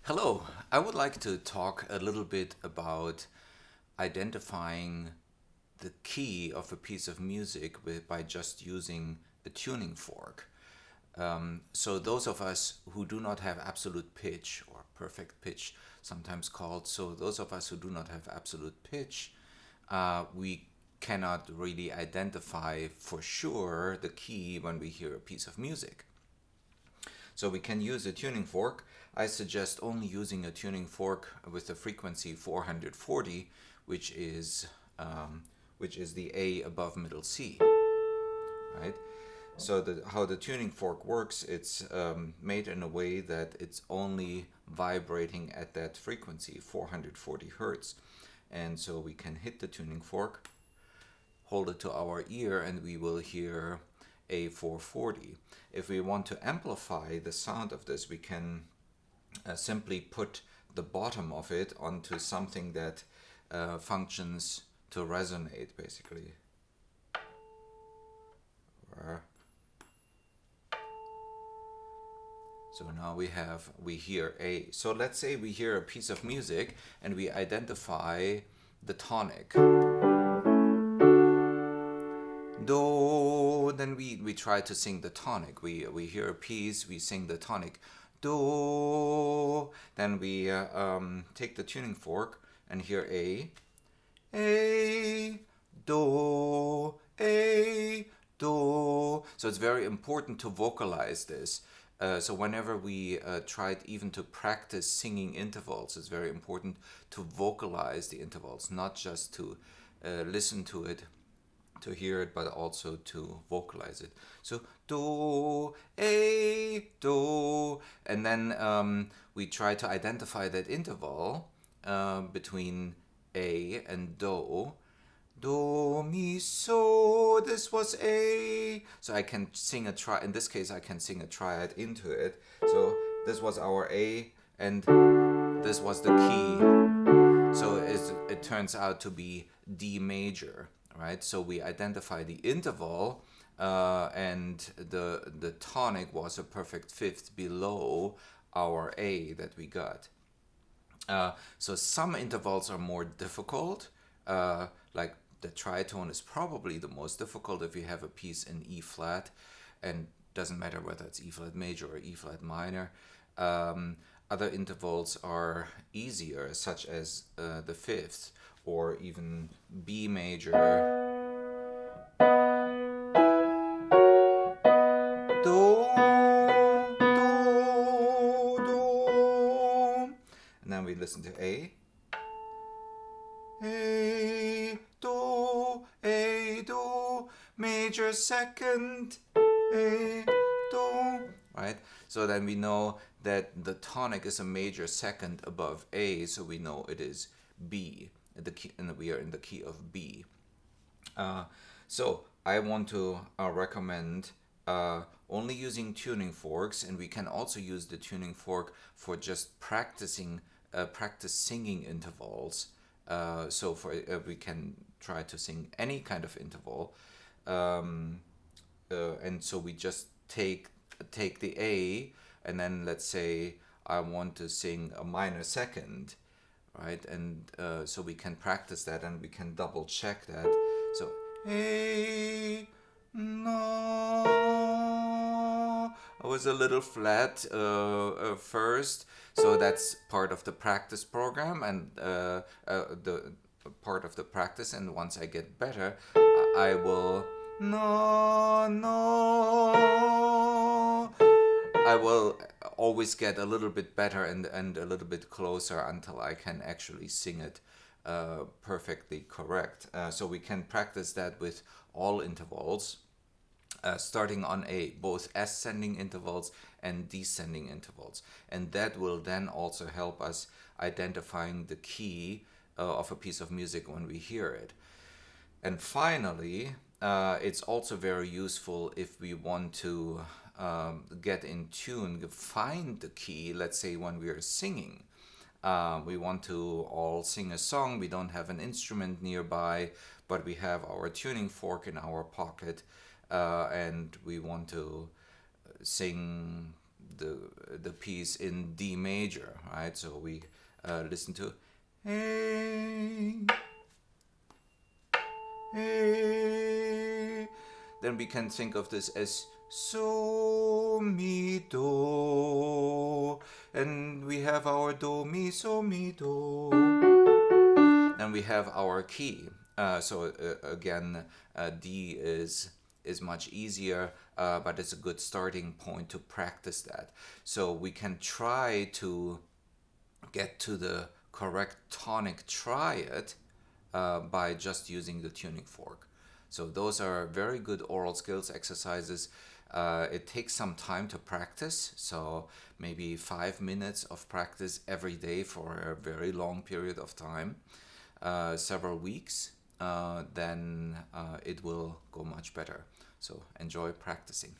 Hello, I would like to talk a little bit about identifying the key of a piece of music by just using a tuning fork. So those of us who do not have absolute pitch or perfect pitch, sometimes called, so those of us who do not have absolute pitch, we cannot really identify for sure the key when we hear a piece of music. So we can use a tuning fork. I suggest only using a tuning fork with the frequency 440, which is the A above middle C, right? So how the tuning fork works, it's made in a way that it's only vibrating at that frequency, 440 hertz. And so we can hit the tuning fork, hold it to our ear, and we will hear A440. If we want to amplify the sound of this, we can simply put the bottom of it onto something that functions to resonate, basically. So now we hear A. So let's say we hear a piece of music and we identify the tonic. Do, then we try to sing the tonic. We hear a piece, we sing the tonic. Do, then we take the tuning fork and hear A, do, A, do. So it's very important to vocalize this. So whenever we tried even to practice singing intervals, it's very important to vocalize the intervals, not just to listen to it, to hear it, but also to vocalize it. So do, A, do, and then we try to identify that interval between A and do. Do, mi, so, this was A. So I can sing a triad, in this case I can sing a triad into it. So this was our A and this was the key. So it turns out to be D major, right? So we identify the interval and the tonic was a perfect fifth below our A that we got. So some intervals are more difficult, like the tritone is probably the most difficult if you have a piece in E flat, and doesn't matter whether it's E flat major or E flat minor. Other intervals are easier, such as the fifth or even B major. Do, do, do. And then we listen to A, do, major second, A, do. Right? So then we know that the tonic is a major second above A, so we know it is B, the key, and we are in the key of B. So I want to recommend only using tuning forks, and we can also use the tuning fork for just practice singing intervals. So we can try to sing any kind of interval, and so we just take the A, and then let's say I want to sing a minor second, right? And so we can practice that, and we can double check that. So A, no. I was a little flat first, so that's part of the practice program and the part of the practice. And once I get better, I will no. I will always get a little bit better and a little bit closer until I can actually sing it perfectly correct. So we can practice that with all intervals, starting on both ascending intervals and descending intervals. And that will then also help us identifying the key of a piece of music when we hear it. And finally, it's also very useful if we want to get in tune, find the key, let's say when we are singing. We want to all sing a song, we don't have an instrument nearby, but we have our tuning fork in our pocket, and we want to sing the piece in D major, right? So we listen to A, A. Then we can think of this as so, mi, do, and we have our do, mi, so, mi, do. Then we have our key. Again, D is much easier, but it's a good starting point to practice that. So we can try to get to the correct tonic triad by just using the tuning fork. So those are very good aural skills exercises. It takes some time to practice, so maybe 5 minutes of practice every day for a very long period of time, several weeks, then it will go much better. So enjoy practicing.